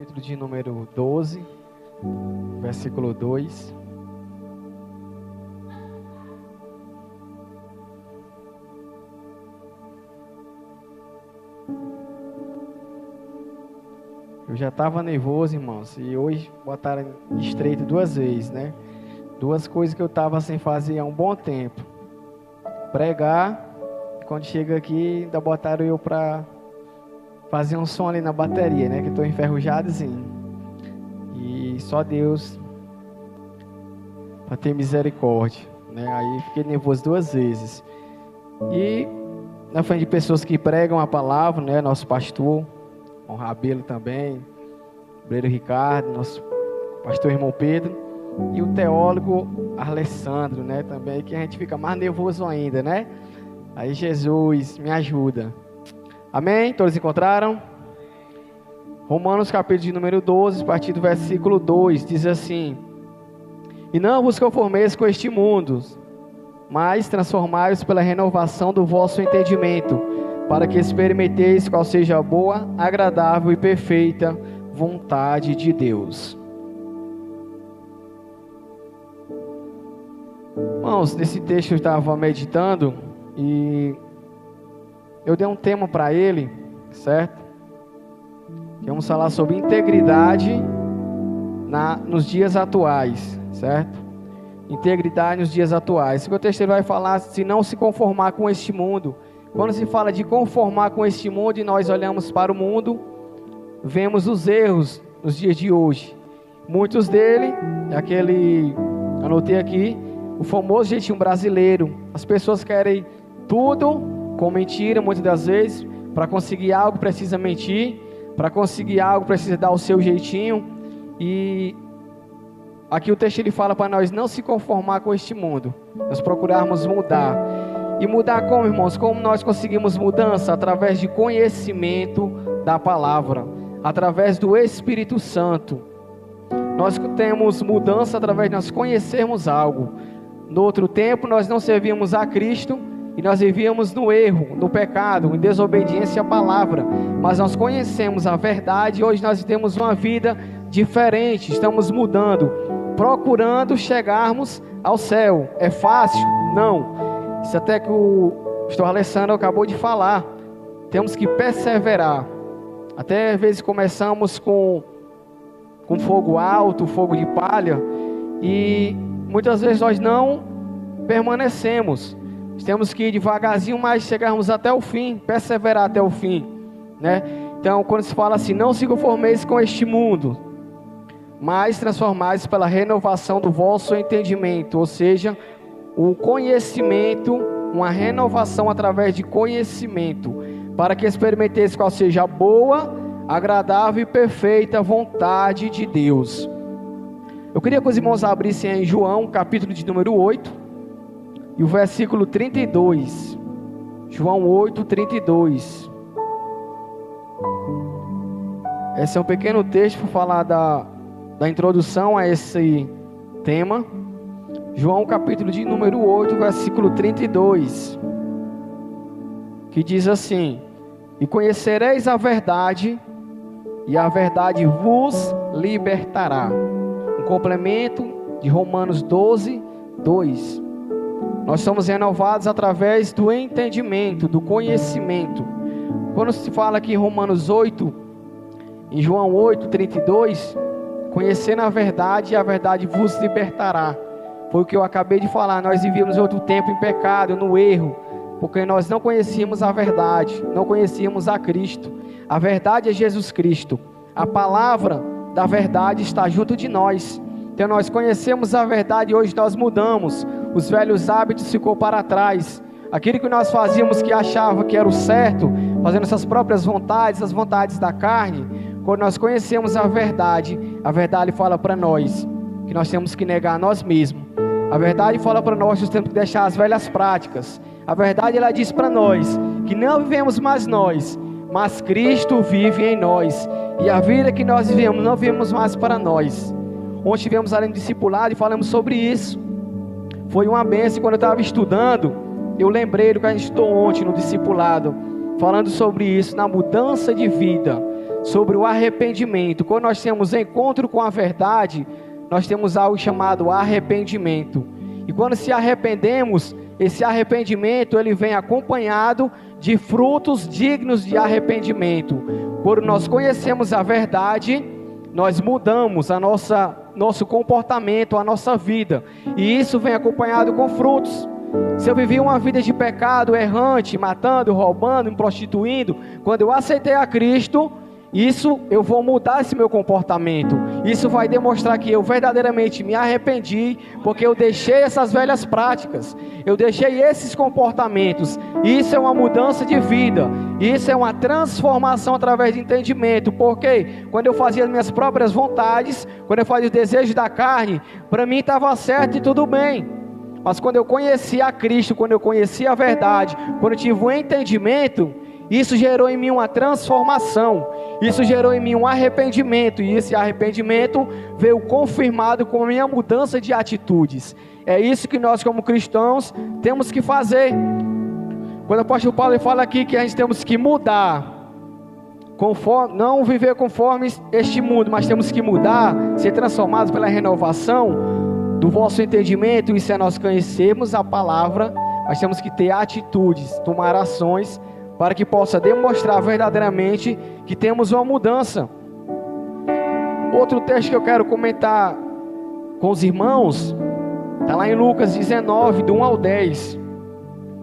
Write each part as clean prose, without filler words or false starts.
Capítulo de número 12, versículo 2. Eu já estava nervoso, irmãos, e hoje botaram estreito duas vezes, né? Duas coisas que eu estava sem fazer há um bom tempo. Pregar, e quando chega aqui, ainda botaram eu para fazer um som ali na bateria, né? Que eu estou enferrujadozinho. E só Deus para ter misericórdia, né? Aí fiquei nervoso duas vezes. E na frente de pessoas que pregam a palavra, né? Nosso pastor, o Rabelo também, o Breiro Ricardo, nosso pastor irmão Pedro, e o teólogo Alessandro, né? Também, que a gente fica mais nervoso ainda, né? Aí Jesus, me ajuda. Amém? Todos encontraram? Romanos capítulo de número 12, a partir do versículo 2, diz assim: E não vos conformeis com este mundo, mas transformai-vos pela renovação do vosso entendimento, para que experimenteis qual seja a boa, agradável e perfeita vontade de Deus. Irmãos, nesse texto eu estava meditando e eu dei um tema para ele, certo? Vamos falar sobre integridade nos dias atuais, certo? Integridade nos dias atuais. O texto vai falar se não se conformar com este mundo. Quando se fala de conformar com este mundo e nós olhamos para o mundo, vemos os erros nos dias de hoje. Muitos dele, anotei aqui, o famoso jeitinho brasileiro. As pessoas querem tudo com mentira, muitas das vezes. Para conseguir algo precisa mentir. Para conseguir algo precisa dar o seu jeitinho. E aqui o texto ele fala para nós não se conformar com este mundo. Nós procurarmos mudar. E mudar como, irmãos? Como nós conseguimos mudança? Através de conhecimento da palavra. Através do Espírito Santo. Nós temos mudança através de nós conhecermos algo. No outro tempo nós não servíamos a Cristo. E nós vivíamos no erro, no pecado, em desobediência à palavra. Mas nós conhecemos a verdade e hoje nós temos uma vida diferente. Estamos mudando, procurando chegarmos ao céu. É fácil? Não. Isso até que o pastor Alessandro acabou de falar. Temos que perseverar. Até às vezes começamos com fogo alto, fogo de palha. E muitas vezes nós não permanecemos. Temos que ir devagarzinho, mas chegarmos até o fim, perseverar até o fim, né? Então, quando se fala assim, não se conformeis com este mundo, mas transformais pela renovação do vosso entendimento, ou seja, o conhecimento, uma renovação através de conhecimento, para que experimenteis qual seja a boa, agradável e perfeita vontade de Deus. Eu queria que os irmãos abrissem em João, capítulo de número 8, e o versículo 32, João 8, 32. Esse é um pequeno texto para falar da introdução a esse tema. João capítulo de número 8, versículo 32. Que diz assim: E conhecereis a verdade, e a verdade vos libertará. Um complemento de Romanos 12, 2. Nós somos renovados através do entendimento, do conhecimento. Quando se fala aqui em Romanos 8, em João 8, 32, conhecendo a verdade e a verdade vos libertará. Foi o que eu acabei de falar, nós vivíamos outro tempo em pecado, no erro, porque nós não conhecíamos a verdade, não conhecíamos a Cristo. A verdade é Jesus Cristo. A palavra da verdade está junto de nós. Então nós conhecemos a verdade e hoje nós mudamos. Os velhos hábitos ficou para trás. Aquilo que nós fazíamos que achava que era o certo, fazendo essas próprias vontades, as vontades da carne. Quando nós conhecemos a verdade fala para nós que nós temos que negar a nós mesmos. A verdade fala para nós que nós temos que deixar as velhas práticas. A verdade ela diz para nós que não vivemos mais nós, mas Cristo vive em nós. E a vida que nós vivemos, não vivemos mais para nós. Ontem tivemos ali no discipulado e falamos sobre isso. Foi uma bênção. Quando eu estava estudando, eu lembrei do que a gente estudou ontem no discipulado, falando sobre isso, na mudança de vida. sobre o arrependimento. Quando nós temos encontro com a verdade, nós temos algo chamado arrependimento. E quando se arrependemos, esse arrependimento ele vem acompanhado de frutos dignos de arrependimento. Quando nós conhecemos a verdade, nós mudamos nosso comportamento, a nossa vida. E isso vem acompanhado com frutos. Se eu vivi uma vida de pecado, errante, matando, roubando, me prostituindo, quando eu aceitei a Cristo, eu vou mudar esse meu comportamento. Isso vai demonstrar que eu verdadeiramente me arrependi, porque eu deixei essas velhas práticas, eu deixei esses comportamentos. Isso é uma mudança de vida, isso é uma transformação através de entendimento. Porque quando eu fazia as minhas próprias vontades, quando eu fazia os desejos da carne, para mim estava certo e tudo bem. Mas quando eu conheci a Cristo, quando eu conheci a verdade, quando eu tive um entendimento, isso gerou em mim uma transformação, isso gerou em mim um arrependimento, e esse arrependimento veio confirmado com a minha mudança de atitudes. É isso que nós como cristãos temos que fazer. Quando o apóstolo Paulo fala aqui que a gente temos que mudar, não viver conforme este mundo, mas temos que mudar, ser transformados pela renovação do vosso entendimento. Isso é nós conhecermos a palavra, mas temos que ter atitudes, tomar ações, para que possa demonstrar verdadeiramente que temos uma mudança. Outro texto que eu quero comentar com os irmãos, está lá em Lucas 19, do 1 ao 10.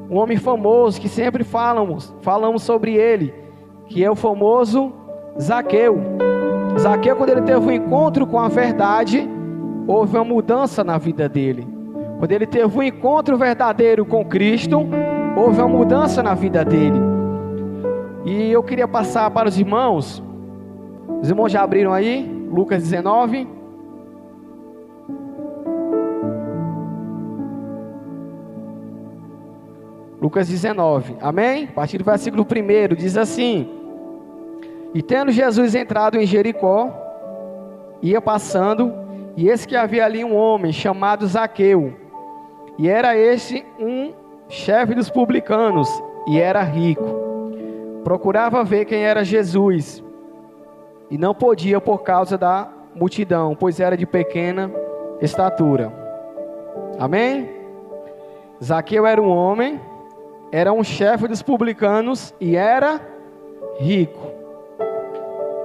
Um homem famoso que sempre falamos sobre ele, que é o famoso Zaqueu. Zaqueu, quando ele teve um encontro com a verdade, houve uma mudança na vida dele. Quando ele teve um encontro verdadeiro com Cristo, houve uma mudança na vida dele. E eu queria passar para os irmãos já abriram aí, Lucas 19. Lucas 19, amém? A partir do versículo 1, diz assim: E tendo Jesus entrado em Jericó, ia passando, e eis que havia ali um homem chamado Zaqueu, e era este um chefe dos publicanos, e era rico. Procurava ver quem era Jesus, e não podia por causa da multidão, pois era de pequena estatura. Amém? Zaqueu era um homem, era um chefe dos publicanos e era rico.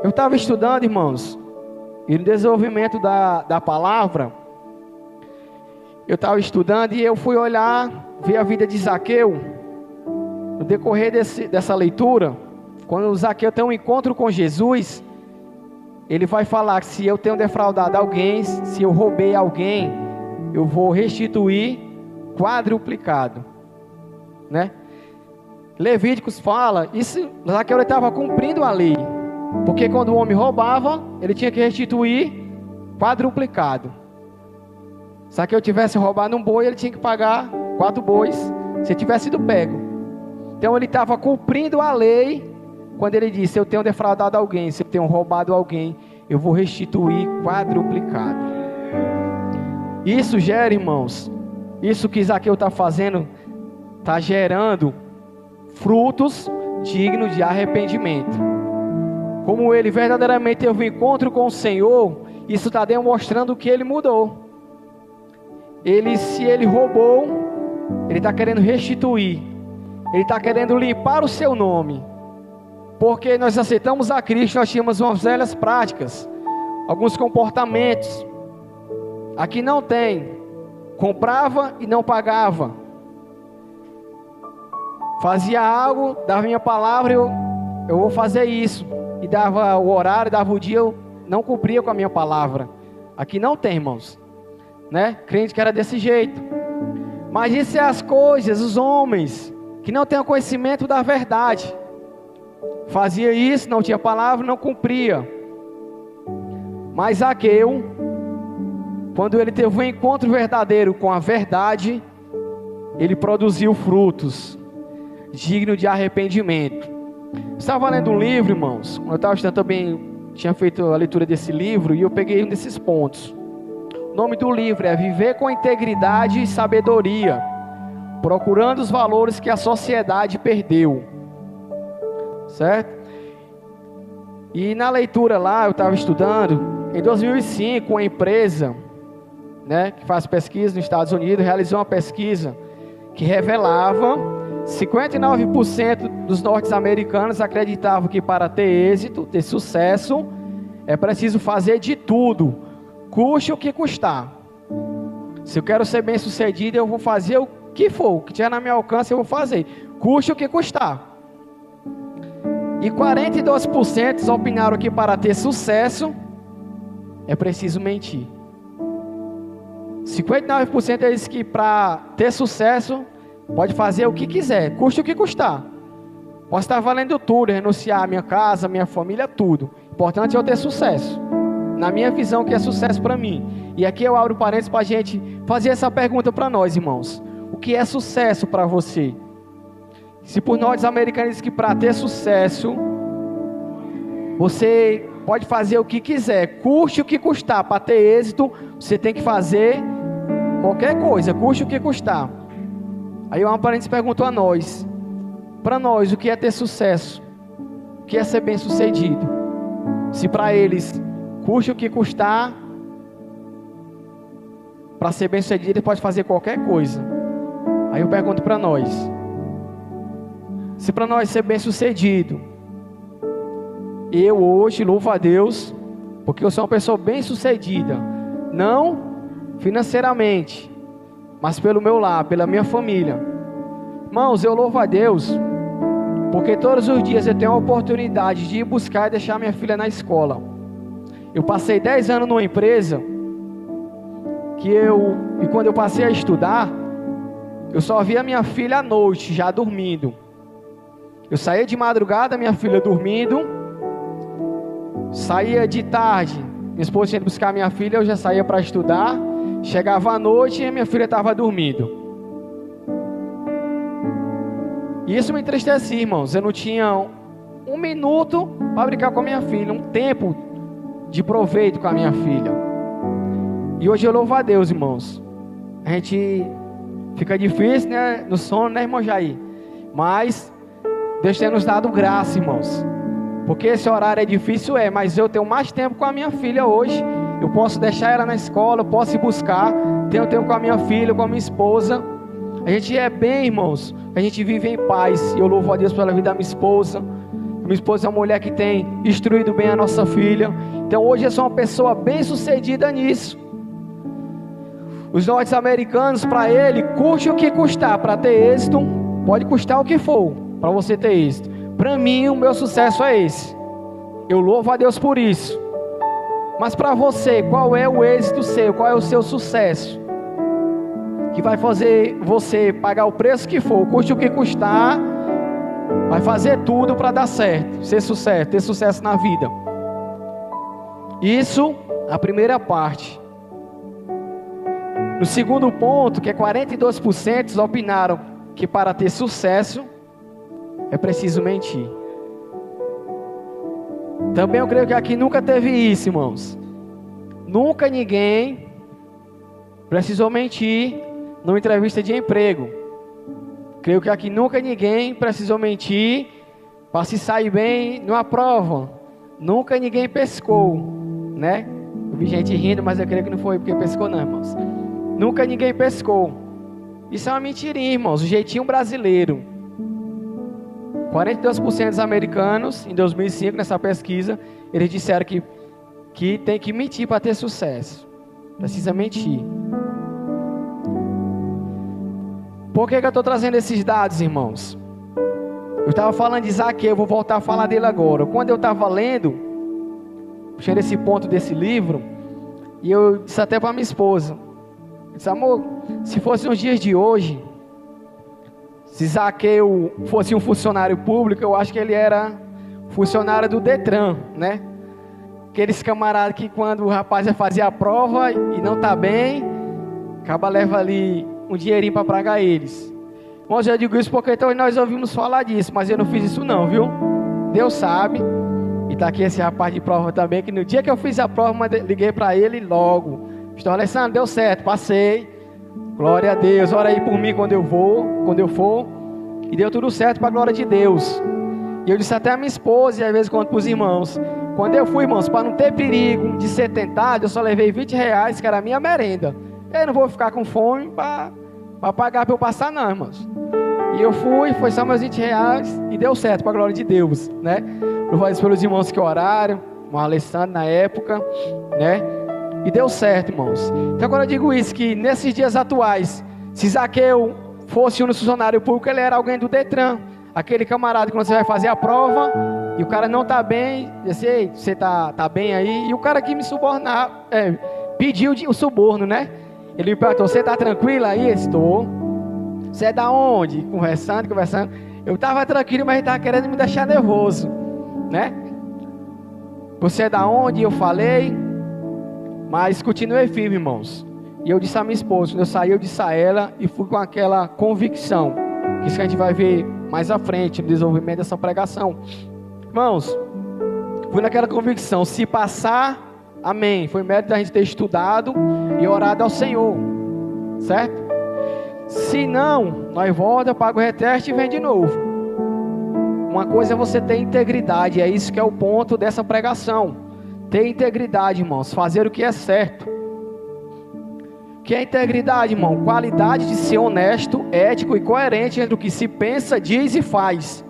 Eu estava estudando, irmãos, e no desenvolvimento da palavra, eu estava estudando e eu fui olhar, ver a vida de Zaqueu. No decorrer dessa leitura, quando o Zaqueu tem um encontro com Jesus, ele vai falar que se eu tenho defraudado alguém, se eu roubei alguém, eu vou restituir quadruplicado, né? Levíticos fala, isso Zaqueu estava cumprindo a lei, porque quando o homem roubava, ele tinha que restituir quadruplicado. Se Zaqueu tivesse roubado um boi, ele tinha que pagar 4 bois, se tivesse sido pego. Então ele estava cumprindo a lei, quando ele disse, se eu tenho defraudado alguém, se eu tenho roubado alguém, eu vou restituir quadruplicado. Isso gera, irmãos, isso que Zaqueu está fazendo, está gerando frutos dignos de arrependimento. Como ele verdadeiramente teve um encontro com o Senhor, isso está demonstrando que ele mudou. Se ele roubou, ele está querendo restituir, ele está querendo limpar o seu nome, porque nós aceitamos a Cristo, nós tínhamos umas velhas práticas, alguns comportamentos. Aqui não tem, comprava e não pagava, fazia algo, dava minha palavra, eu vou fazer isso, e dava o horário, dava o dia, eu não cumpria com a minha palavra. Aqui não tem, irmãos, né? Crente que era desse jeito. Mas isso é as coisas, os homens que não têm o conhecimento da verdade, fazia isso, não tinha palavra, não cumpria. Mas Zaqueu, quando ele teve um encontro verdadeiro com a verdade, ele produziu frutos dignos de arrependimento. Estava lendo um livro, irmãos, quando eu estava estudando também, tinha feito a leitura desse livro, e eu peguei um desses pontos. O nome do livro é Viver com Integridade e Sabedoria, procurando os valores que a sociedade perdeu. Certo? E na leitura lá, eu estava estudando, em 2005, uma empresa, né, que faz pesquisa nos Estados Unidos, realizou uma pesquisa que revelava 59% dos norte-americanos acreditavam que para ter êxito, ter sucesso, é preciso fazer de tudo, custe o que custar. Se eu quero ser bem sucedido, eu vou fazer o que for, o que tiver na minha alcance eu vou fazer, custe o que custar. E 42% opinaram que para ter sucesso, é preciso mentir. 59% disse que para ter sucesso, pode fazer o que quiser, custe o que custar. Posso estar valendo tudo, renunciar a minha casa, minha família, tudo. Importante é eu ter sucesso. Na minha visão, que é sucesso para mim. E aqui eu abro parênteses para a gente fazer essa pergunta para nós, irmãos. O que é sucesso para você? Se por nós americanos diz que para ter sucesso, você pode fazer o que quiser, custe o que custar. Para ter êxito, você tem que fazer qualquer coisa, custe o que custar. Aí uma parente perguntou a nós, para nós, o que é ter sucesso? O que é ser bem sucedido? Se para eles, custe o que custar, para ser bem sucedido, ele pode fazer qualquer coisa. Aí eu pergunto para nós, se para nós ser bem sucedido, eu hoje louvo a Deus, porque eu sou uma pessoa bem sucedida, não financeiramente, mas pelo meu lar, pela minha família. Irmãos, eu louvo a Deus, porque todos os dias eu tenho a oportunidade de ir buscar e deixar minha filha na escola. Eu passei 10 anos numa empresa, e quando eu passei a estudar, eu só via minha filha à noite, já dormindo. Eu saía de madrugada, minha filha dormindo, saía de tarde, minha esposa tinha ido buscar minha filha, eu já saía para estudar, chegava à noite e minha filha estava dormindo. E isso me entristecia, irmãos. Eu não tinha um minuto para brincar com a minha filha, um tempo de proveito com a minha filha. E hoje eu louvo a Deus, irmãos. A gente fica difícil, né, no sono, né, irmão Jair? Mas Deus tem nos dado graça, irmãos. Porque esse horário é difícil, mas eu tenho mais tempo com a minha filha hoje. Eu posso deixar ela na escola, eu posso ir buscar. Tenho tempo com a minha filha, com a minha esposa. A gente é bem, irmãos. A gente vive em paz. E eu louvo a Deus pela vida da minha esposa. Minha esposa é uma mulher que tem instruído bem a nossa filha. Então hoje eu sou uma pessoa bem sucedida nisso. Os norte-americanos, para ele, custe o que custar. Para ter êxito, pode custar o que for, para você ter êxito. Para mim, o meu sucesso é esse. Eu louvo a Deus por isso. Mas para você, qual é o êxito seu? Qual é o seu sucesso? Que vai fazer você pagar o preço que for, custe o que custar, vai fazer tudo para dar certo, ser sucesso, ter sucesso na vida. Isso, a primeira parte. No segundo ponto, que é 42% opinaram que para ter sucesso é preciso mentir. Também eu creio que aqui nunca teve isso, irmãos. Nunca ninguém precisou mentir numa entrevista de emprego. Creio que aqui nunca ninguém precisou mentir para se sair bem numa prova. Nunca ninguém pescou, né? Eu vi gente rindo, mas eu creio que não foi porque pescou não, irmãos. Nunca ninguém pescou. Isso é uma mentirinha, irmãos. O jeitinho brasileiro. 42% dos americanos, em 2005, nessa pesquisa, eles disseram que tem que mentir para ter sucesso. Precisa mentir. Por que eu estou trazendo esses dados, irmãos? Eu estava falando de Zaqueu, eu vou voltar a falar dele agora. Quando eu estava lendo, puxando esse ponto desse livro, e eu disse até para minha esposa, eu disse, amor, se fosse nos dias de hoje, se Zaqueu fosse um funcionário público, eu acho que ele era funcionário do Detran, né? Aqueles camaradas que quando o rapaz vai fazer a prova e não está bem, acaba leva ali um dinheirinho para pagar eles. Irmãos, eu digo isso porque então nós ouvimos falar disso, mas eu não fiz isso não, viu? Deus sabe. E está aqui esse rapaz de prova também, que no dia que eu fiz a prova, liguei para ele logo. Estou, Alessandro, deu certo, passei. Glória a Deus, ora aí por mim quando eu for. E deu tudo certo para a glória de Deus. E eu disse até a minha esposa e às vezes conto para os irmãos. Quando eu fui, irmãos, para não ter perigo de ser tentado, eu só levei R$20, que era a minha merenda. Eu não vou ficar com fome para pagar para eu passar não, irmãos. E eu fui, foi só meus R$20 e deu certo, para a glória de Deus, né? Eu falei isso pelos irmãos que oraram, o Alessandro na época, né? E deu certo, irmãos. Então agora eu digo isso, que nesses dias atuais, se Zaqueu fosse um funcionário público, ele era alguém do Detran. Aquele camarada que quando você vai fazer a prova e o cara não está bem, disse, ei, você tá bem aí? E o cara que me subornar, pediu o suborno, né? Ele me perguntou, você está tranquilo aí? Estou. Você é da onde? Conversando. Eu estava tranquilo, mas ele estava querendo me deixar nervoso, né? Você é da onde? Eu falei, mas continuei firme, irmãos. E eu disse a minha esposa, quando eu saí, eu disse a ela e fui com aquela convicção, que isso que a gente vai ver mais à frente, no desenvolvimento dessa pregação. Irmãos, fui naquela convicção, se passar, amém. Foi mérito da gente ter estudado e orado ao Senhor, certo? Se não, nós volta, paga o reteste e vem de novo. Uma coisa é você ter integridade, é isso que é o ponto dessa pregação. Ter integridade, irmãos, fazer o que é certo. O que é integridade, irmão? Qualidade de ser honesto, ético e coerente entre o que se pensa, diz e faz.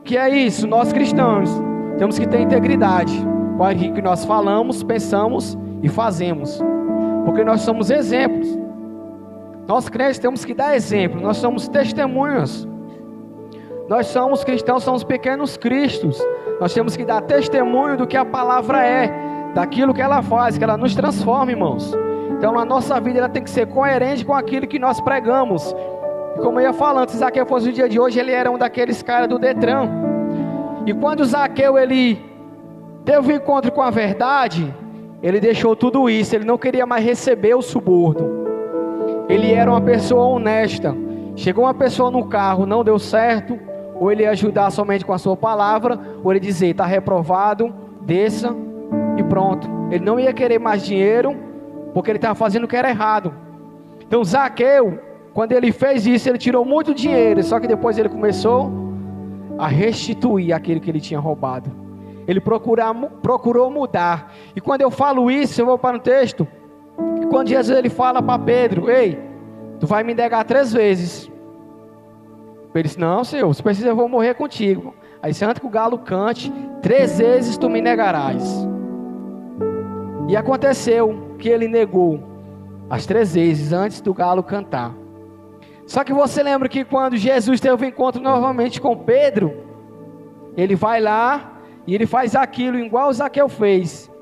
O que é isso? Nós cristãos temos que ter integridade com aquilo que nós falamos, pensamos e fazemos, porque nós somos exemplos. Nós crentes temos que dar exemplo, nós somos testemunhas. Nós somos cristãos, somos pequenos cristos. Nós temos que dar testemunho do que a palavra é, daquilo que ela faz, que ela nos transforma, irmãos. Então a nossa vida ela tem que ser coerente com aquilo que nós pregamos. E como eu ia falando, se Zaqueu fosse o dia de hoje, ele era um daqueles caras do Detran. E quando Zaqueu ele teve um encontro com a verdade, ele deixou tudo isso, ele não queria mais receber o suborno. Ele era uma pessoa honesta. Chegou uma pessoa no carro, não deu certo, ou ele ia ajudar somente com a sua palavra, ou ele dizer, está reprovado, desça e pronto. Ele não ia querer mais dinheiro, porque ele estava fazendo o que era errado. Então Zaqueu, quando ele fez isso, ele tirou muito dinheiro, só que depois ele começou a restituir aquilo que ele tinha roubado. Ele procurou mudar. E quando eu falo isso, eu vou para um texto, quando Jesus ele fala para Pedro, ei, tu vai me negar 3 vezes. Ele disse, não Senhor, se precisa eu vou morrer contigo. Aí antes que o galo cante, 3 vezes tu me negarás. E aconteceu que ele negou as 3 vezes antes do galo cantar. Só que você lembra que quando Jesus teve um encontro novamente com Pedro, ele vai lá e ele faz aquilo igual o Zaqueu fez.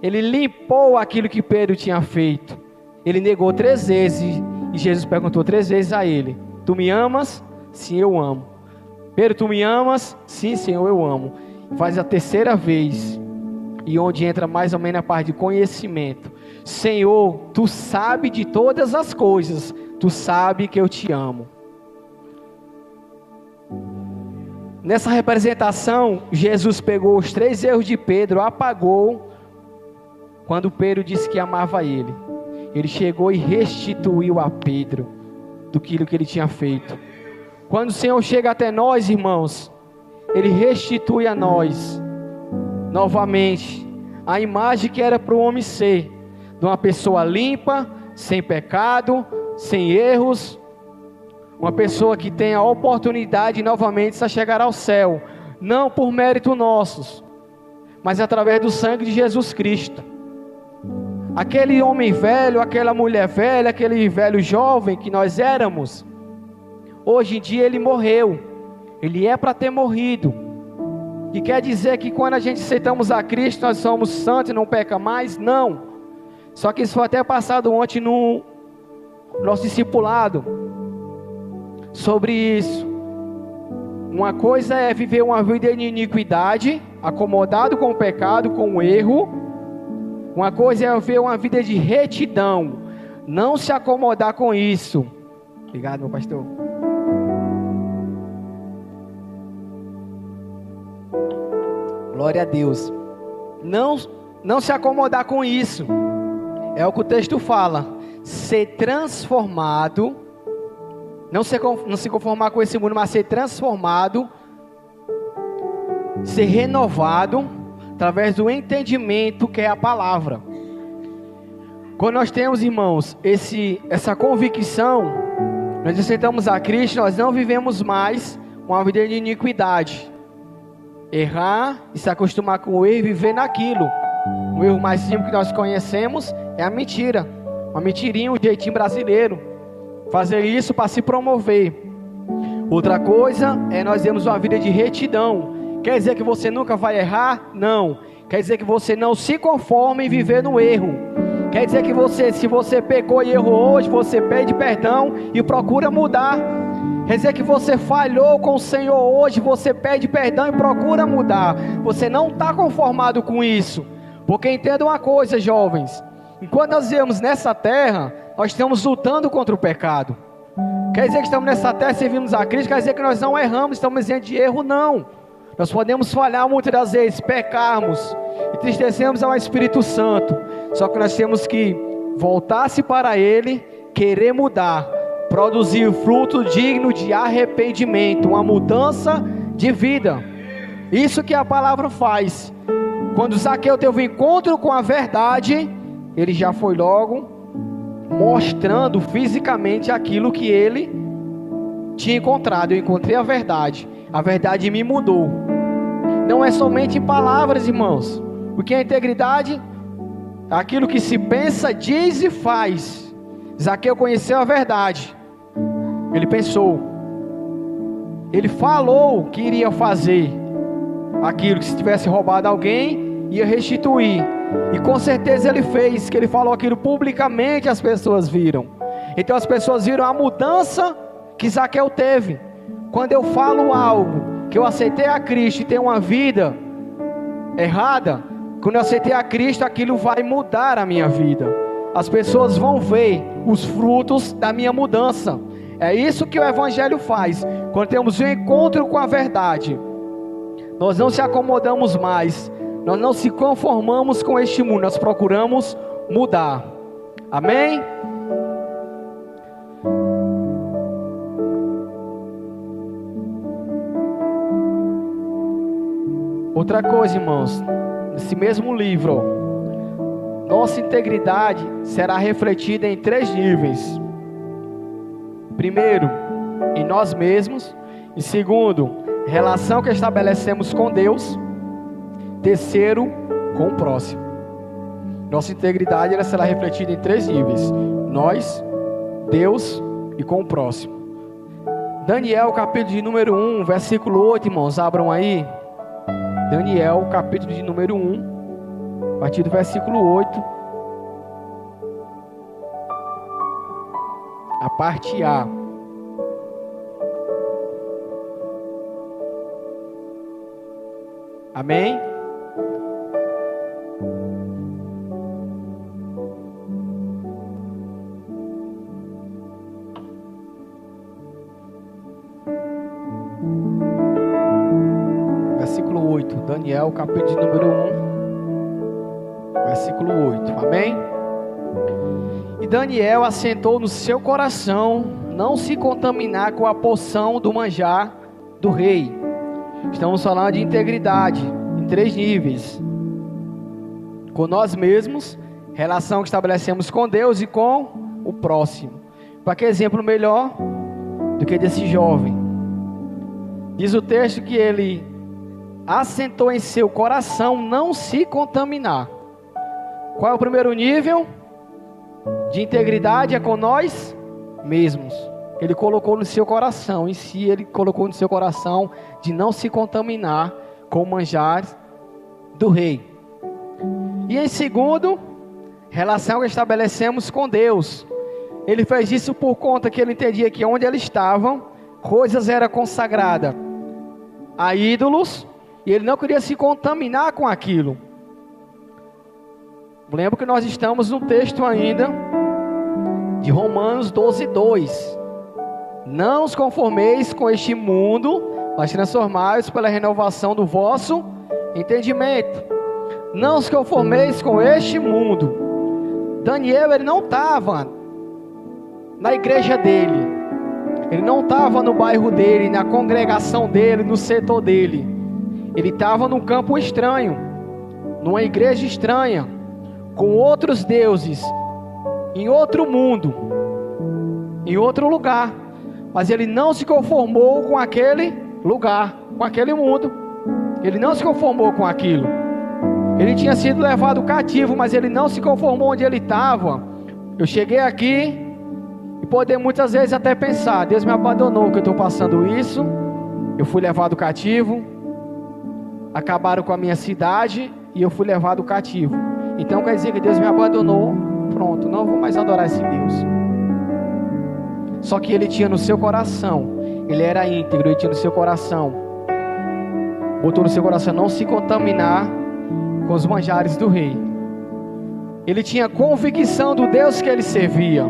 Ele limpou aquilo que Pedro tinha feito. Ele negou 3 vezes e Jesus perguntou 3 vezes a ele, tu me amas? Sim, eu amo. Pedro, tu me amas? Sim, Senhor, eu amo. Faz a 3ª vez, e onde entra mais ou menos a parte de conhecimento. Senhor, tu sabe de todas as coisas, tu sabe que eu te amo. Nessa representação, Jesus pegou os 3 erros de Pedro, apagou, quando Pedro disse que amava ele. Ele chegou e restituiu a Pedro do que ele tinha feito. Quando o Senhor chega até nós, irmãos, Ele restitui a nós, novamente, a imagem que era para o homem ser, de uma pessoa limpa, sem pecado, sem erros, uma pessoa que tem a oportunidade novamente de chegar ao céu, não por mérito nossos, mas através do sangue de Jesus Cristo. Aquele homem velho, aquela mulher velha, aquele velho jovem que nós éramos, hoje em dia ele morreu, ele é para ter morrido, e quer dizer que quando a gente aceitamos a Cristo, nós somos santos e não peca mais? Não, só que isso foi até passado ontem no nosso discipulado, sobre isso. Uma coisa é viver uma vida de iniquidade, acomodado com o pecado, com o erro. Uma coisa é viver uma vida de retidão, não se acomodar com isso. Obrigado, meu pastor. Glória a Deus. Não se acomodar com isso. É o que o texto fala. Ser transformado. Não se conformar com esse mundo, mas ser transformado ser renovado através do entendimento que é a palavra. Quando nós temos, irmãos, essa convicção, nós aceitamos a Cristo, nós não vivemos mais uma vida de iniquidade. Errar e se acostumar com o erro e viver naquilo. O erro mais simples que nós conhecemos é a mentira. Uma mentirinha, um jeitinho brasileiro. Fazer isso para se promover. Outra coisa é nós termos uma vida de retidão. Quer dizer que você nunca vai errar? Não. Quer dizer que você não se conforme em viver no erro. Quer dizer que se você pecou e errou hoje, você pede perdão e procura mudar. Quer dizer que você falhou com o Senhor hoje, você pede perdão e procura mudar. Você não está conformado com isso. Porque entenda uma coisa, jovens. Enquanto nós vivemos nessa terra, nós estamos lutando contra o pecado. Quer dizer que estamos nessa terra, servimos a Cristo, quer dizer que nós não erramos, estamos isento de erro, não. Nós podemos falhar muitas das vezes, pecarmos, entristecemos ao Espírito Santo. Só que nós temos que voltar-se para Ele, querer mudar, produzir fruto digno de arrependimento, uma mudança de vida. Isso que a palavra faz. Quando Zaqueu teve um encontro com a verdade, ele já foi logo mostrando fisicamente aquilo que ele tinha encontrado. Eu encontrei a verdade me mudou. Não é somente em palavras, irmãos. O que é integridade? Aquilo que se pensa, diz e faz. Zaqueu conheceu a verdade. Ele pensou, ele falou que iria fazer aquilo, que se tivesse roubado alguém, ia restituir. E com certeza ele fez, que ele falou aquilo publicamente, as pessoas viram. Então as pessoas viram a mudança que Zaqueu teve. Quando eu falo algo, que eu aceitei a Cristo e tenho uma vida errada, quando eu aceitei a Cristo, aquilo vai mudar a minha vida. As pessoas vão ver os frutos da minha mudança. É isso que o Evangelho faz. Quando temos um encontro com a verdade, nós não se acomodamos mais, nós não se conformamos com este mundo, nós procuramos mudar. Amém? Outra coisa, irmãos, nesse mesmo livro, nossa integridade será refletida em 3 níveis. Primeiro, em nós mesmos. E segundo, relação que estabelecemos com Deus. Terceiro, com o próximo. Nossa integridade ela será refletida em 3 níveis: nós, Deus e com o próximo. Daniel, capítulo de número 1, versículo 8, irmãos, abram aí. Daniel, capítulo de número 1, a partir do versículo 8, a parte A. Amém? Versículo 8, Daniel, capítulo de número 1, versículo 8, amém? E Daniel assentou no seu coração não se contaminar com a porção do manjar do rei. Estamos falando de integridade em 3 níveis: com nós mesmos, relação que estabelecemos com Deus e com o próximo. Para que exemplo melhor do que desse jovem? Diz o texto que ele assentou em seu coração não se contaminar. Qual é o primeiro nível de integridade? É com nós mesmos. Ele colocou no seu coração, em si ele colocou no seu coração de não se contaminar com o manjar do rei. E em segundo, relação que estabelecemos com Deus. Ele fez isso por conta que ele entendia que onde ele estava, coisas eram consagradas a ídolos, e ele não queria se contaminar com aquilo. Lembro que nós estamos no texto ainda de Romanos 12:2. Não os conformeis com este mundo, mas transformai-os pela renovação do vosso entendimento. Não os conformeis com este mundo. Daniel, ele não estava na igreja dele, ele não estava no bairro dele, na congregação dele, no setor dele. Ele estava num campo estranho, numa igreja estranha, com outros deuses, em outro mundo, em outro lugar. Mas ele não se conformou com aquele lugar, com aquele mundo. Ele não se conformou com aquilo. Ele tinha sido levado cativo, mas ele não se conformou onde ele estava. Eu cheguei aqui e poder muitas vezes até pensar: Deus me abandonou que eu estou passando isso. Eu fui levado cativo, acabaram com a minha cidade e eu fui levado cativo. Então quer dizer que Deus me abandonou. Pronto, não vou mais adorar esse Deus. Só que ele tinha no seu coração, ele era íntegro, ele tinha no seu coração, botou no seu coração não se contaminar com os manjares do rei. Ele tinha convicção do Deus que ele servia.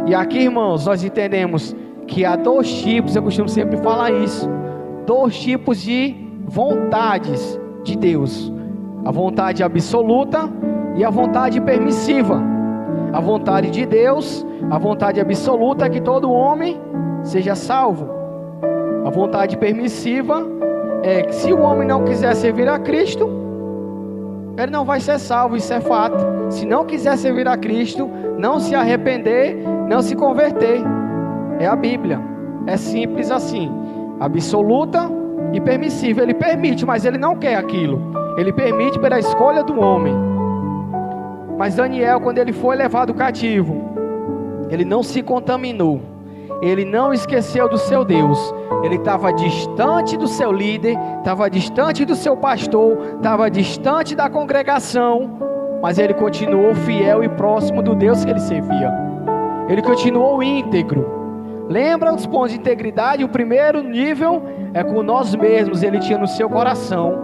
E aqui, irmãos, nós entendemos que há dois tipos, eu costumo sempre falar isso, dois tipos de vontades de Deus: a vontade absoluta e a vontade permissiva. A vontade de Deus, a vontade absoluta é que todo homem seja salvo. A vontade permissiva é que se o homem não quiser servir a Cristo, ele não vai ser salvo, isso é fato. Se não quiser servir a Cristo, não se arrepender, não se converter. É a Bíblia, é simples assim, absoluta e permissiva. Ele permite, mas ele não quer aquilo. Ele permite pela escolha do homem. Mas Daniel, quando ele foi levado cativo, ele não se contaminou, ele não esqueceu do seu Deus. Ele estava distante do seu líder, estava distante do seu pastor, estava distante da congregação, mas ele continuou fiel e próximo do Deus que ele servia. Ele continuou íntegro. Lembra os pontos de integridade? O primeiro nível é com nós mesmos. Ele tinha no seu coração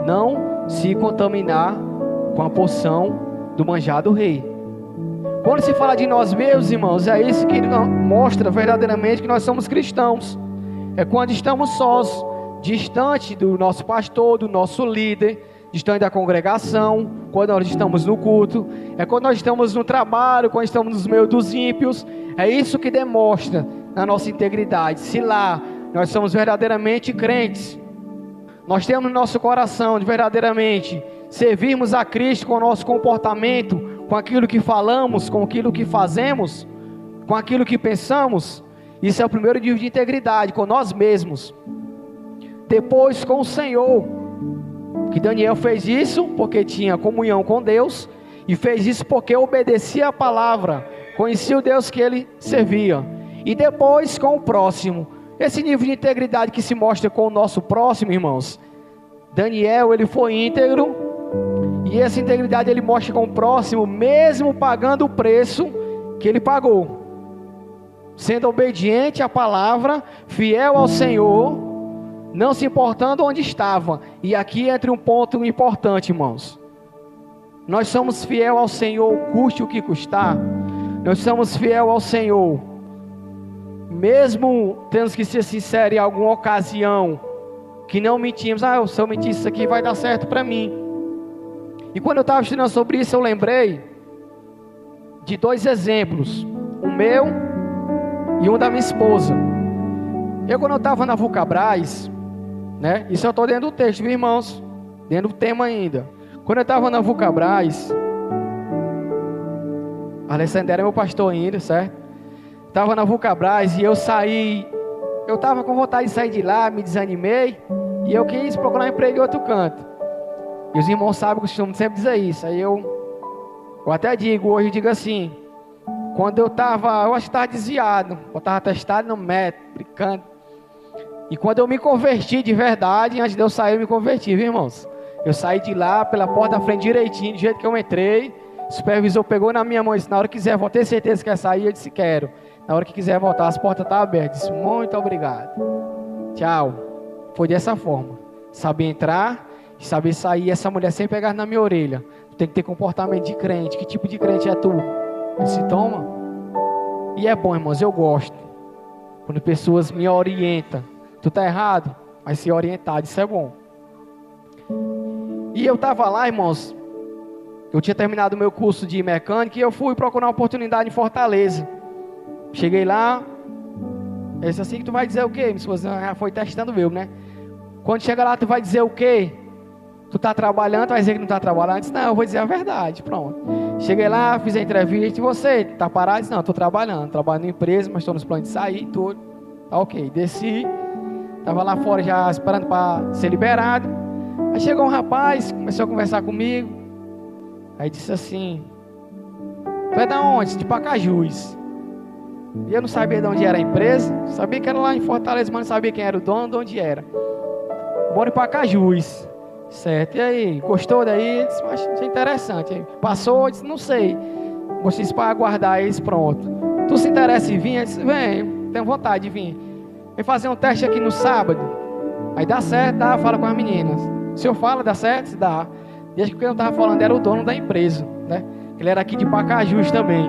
não se contaminar com a porção do manjar do rei. Quando se fala de nós mesmos, irmãos, é isso que mostra verdadeiramente que nós somos cristãos. É quando estamos sós, distante do nosso pastor, do nosso líder, distante da congregação, quando nós estamos no culto, é quando nós estamos no trabalho, quando estamos no meio dos ímpios. É isso que demonstra a nossa integridade. Se lá nós somos verdadeiramente crentes, nós temos no nosso coração de verdadeiramente servirmos a Cristo com o nosso comportamento, com aquilo que falamos, com aquilo que fazemos, com aquilo que pensamos. Isso é o primeiro nível de integridade, com nós mesmos. Depois com o Senhor, que Daniel fez isso porque tinha comunhão com Deus, e fez isso porque obedecia a palavra, conhecia o Deus que ele servia. E depois com o próximo. Esse nível de integridade que se mostra com o nosso próximo, irmãos. Daniel, ele foi íntegro, e essa integridade ele mostra com o próximo, mesmo pagando o preço que ele pagou, sendo obediente à palavra, fiel ao Senhor, não se importando onde estava. E aqui entra um ponto importante, irmãos. Nós somos fiel ao Senhor, custe o que custar. Nós somos fiel ao Senhor, mesmo tendo que ser sincero em alguma ocasião, que não mentimos. Se eu mentir isso aqui vai dar certo para mim. E quando eu estava estudando sobre isso, eu lembrei de dois exemplos, o meu e um da minha esposa. Quando eu estava na Vulcabras, né? Isso eu estou dentro do texto, viu, irmãos? Dentro do tema ainda. Quando eu estava na Vulcabras, Alessandro era meu pastor ainda, certo? Estava na Vulcabras e eu saí. Eu estava com vontade de sair de lá, me desanimei, e eu quis procurar um emprego em outro canto. E os irmãos sabem que eu costumo sempre dizer isso. Aí eu até digo, hoje eu digo assim, quando eu acho que estava desviado, eu estava testado no método, brincando. E quando eu me converti de verdade, antes de eu sair eu me converti, viu, irmãos? Eu saí de lá pela porta da frente direitinho, do jeito que eu entrei. O supervisor pegou na minha mão e disse: na hora que quiser voltar, tem certeza que quer sair? Eu disse: quero. Na hora que quiser voltar, as portas estão abertas. Eu disse: muito obrigado. Tchau. Foi dessa forma. Saber entrar e saber sair. Essa mulher sempre pegava na minha orelha: tu tem que ter comportamento de crente. Que tipo de crente é tu? Eu disse: toma. E é bom, irmãos, eu gosto quando pessoas me orientam. Tu tá errado, mas ser orientado, isso é bom. E eu estava lá, irmãos, eu tinha terminado o meu curso de mecânica e eu fui procurar uma oportunidade em Fortaleza. Cheguei lá, eu disse assim: que tu vai dizer o quê? Minha esposa já foi testando mesmo, né? Quando chega lá, tu vai dizer o quê? Tu tá trabalhando, tu vai dizer que não tá trabalhando? Eu disse, não, eu vou dizer a verdade, pronto. Cheguei lá, fiz a entrevista, e você, tá parado? Eu disse, não, tô trabalhando na empresa, mas estou nos planos de sair, tudo. Tá ok, desci, tava lá fora já esperando para ser liberado. Aí chegou um rapaz, começou a conversar comigo, aí disse assim, tu é da onde? De Pacajus. E eu não sabia de onde era a empresa, sabia que era lá em Fortaleza, mas não sabia quem era o dono, de onde era. Eu moro em Pacajus. Certo, e aí, gostou daí? Disse, mas achei interessante. Aí, passou, disse, não sei. Gostei para aguardar eles, pronto. Tu se interessa em vir? Eu disse, vem, tenho vontade de vir. Vem fazer um teste aqui no sábado. Aí dá certo, dá, fala com as meninas. Se eu falo, dá certo? Dá. Desde que eu estava falando, era o dono da empresa, né? Ele era aqui de Pacajus também.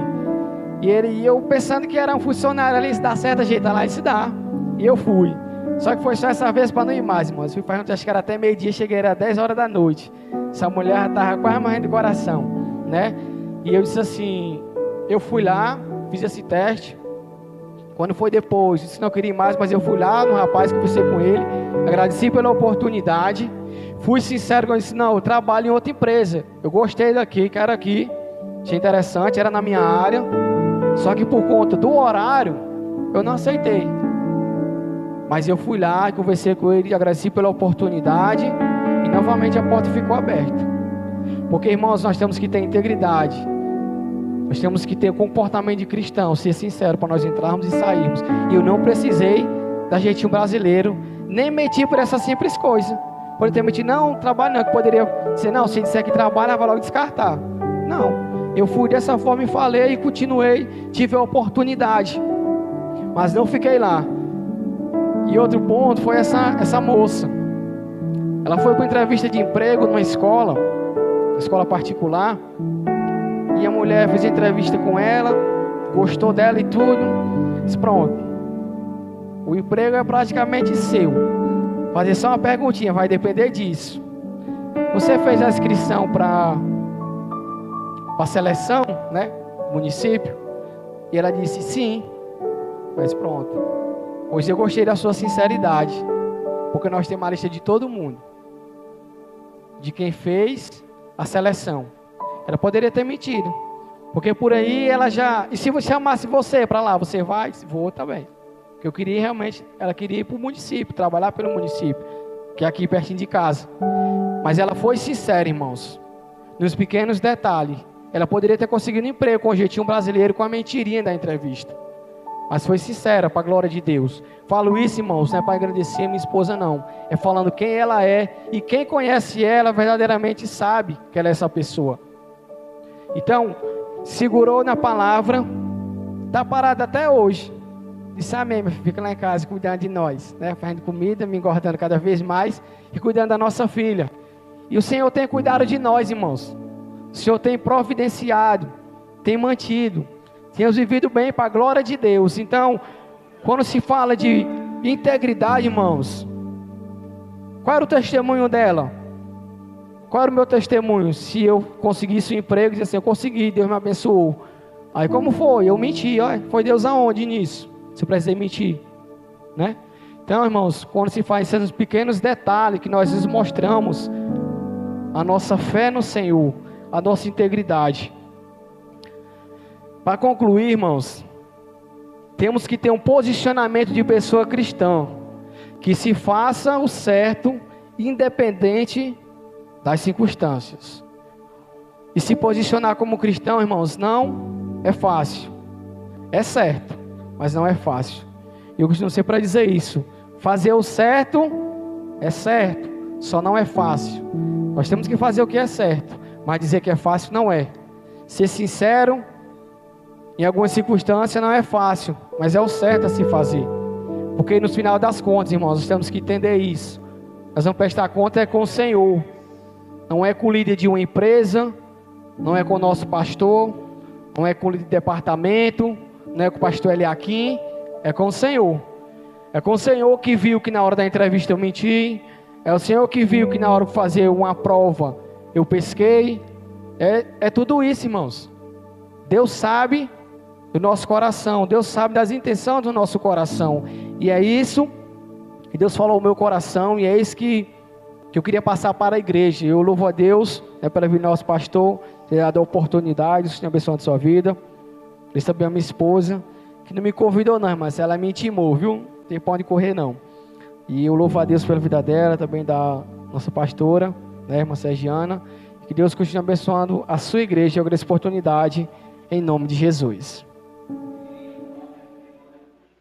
E eu pensando que era um funcionário ali, se dá certo, ajeita lá, e se dá. E eu fui. Só que foi só essa vez para não ir mais, irmãos. Fui fazendo, acho que era até meio-dia, cheguei, era 10 horas da noite. Essa mulher estava quase morrendo de coração, né? E eu disse assim, eu fui lá, fiz esse teste. Quando foi depois, disse que não queria ir mais, mas eu fui lá no rapaz, conversei com ele, agradeci pela oportunidade. Fui sincero, eu disse, não, eu trabalho em outra empresa. Eu gostei daqui, quero aqui. Achei interessante, era na minha área. Só que por conta do horário, eu não aceitei. Mas eu fui lá, conversei com ele, agradeci pela oportunidade e novamente a porta ficou aberta. Porque, irmãos, nós temos que ter integridade. Nós temos que ter um comportamento de cristão, ser sincero para nós entrarmos e sairmos. E eu não precisei da jeitinho brasileiro, nem mentir por essa simples coisa. Poderia ter mentido, não, trabalho não, que poderia dizer, não, se disser que trabalha, vai logo descartar. Não, eu fui dessa forma e falei e continuei, tive a oportunidade. Mas não fiquei lá. E outro ponto foi essa moça. Ela foi para entrevista de emprego numa escola particular. E a mulher fez entrevista com ela, gostou dela e tudo. Disse, pronto, o emprego é praticamente seu. Fazer só uma perguntinha, vai depender disso. Você fez a inscrição para a seleção, né? Município? E ela disse, sim. Mas pronto. Pois eu gostei da sua sinceridade, porque nós temos uma lista de todo mundo, de quem fez a seleção. Ela poderia ter mentido, porque por aí ela já... E se eu chamasse você para lá, você vai? Vou também. Porque eu queria realmente... Ela queria ir para o município, trabalhar pelo município, que é aqui pertinho de casa. Mas ela foi sincera, irmãos, nos pequenos detalhes. Ela poderia ter conseguido um emprego com o jeitinho brasileiro, com a mentirinha da entrevista. Mas foi sincera, para a glória de Deus. Falo isso, irmãos, não é para agradecer a minha esposa, não. É falando quem ela é. E quem conhece ela, verdadeiramente sabe que ela é essa pessoa. Então, segurou na palavra. Está parada até hoje. Disse, amém, meu filho, fica lá em casa cuidando de nós, né? Fazendo comida, me engordando cada vez mais. E cuidando da nossa filha. E o Senhor tem cuidado de nós, irmãos. O Senhor tem providenciado, tem mantido. Temos vivido bem para a glória de Deus. Então, quando se fala de integridade, irmãos, qual era o testemunho dela? Qual era o meu testemunho? Se eu conseguisse um emprego, dizia assim, eu consegui, Deus me abençoou. Aí como foi? Eu menti, olha, foi Deus aonde nisso? Se eu precisei mentir, né? Então, irmãos, quando se faz esses pequenos detalhes que nós nos mostramos a nossa fé no Senhor, a nossa integridade. Para concluir, irmãos, temos que ter um posicionamento de pessoa cristã, que se faça o certo, independente das circunstâncias. E se posicionar como cristão, irmãos, não é fácil. É certo, mas não é fácil. Eu costumo sempre dizer isso. Fazer o certo é certo, só não é fácil. Nós temos que fazer o que é certo, mas dizer que é fácil não é. Ser sincero, em algumas circunstâncias não é fácil, mas é o certo a se fazer. Porque no final das contas, irmãos, nós temos que entender isso. Nós vamos prestar conta com o Senhor. Não é com o líder de uma empresa, não é com o nosso pastor, não é com o líder de departamento, não é com o pastor Eliakim, é com o Senhor. É com o Senhor que viu que na hora da entrevista eu menti. É o Senhor que viu que na hora de fazer uma prova eu pesquei. É tudo isso, irmãos. Deus sabe do nosso coração, Deus sabe das intenções do nosso coração, e é isso que Deus falou ao meu coração, e é isso que eu queria passar para a igreja. Eu louvo a Deus, né, pela vida do nosso pastor, ter dado a oportunidade, o Senhor abençoe a sua vida. Deus também a minha esposa, que não me convidou não, mas ela me intimou, viu? Não tem pra onde correr não. E eu louvo a Deus pela vida dela, também da nossa pastora, né, irmã Sergiana. Que Deus continue abençoando a sua igreja, eu agradeço a oportunidade, em nome de Jesus.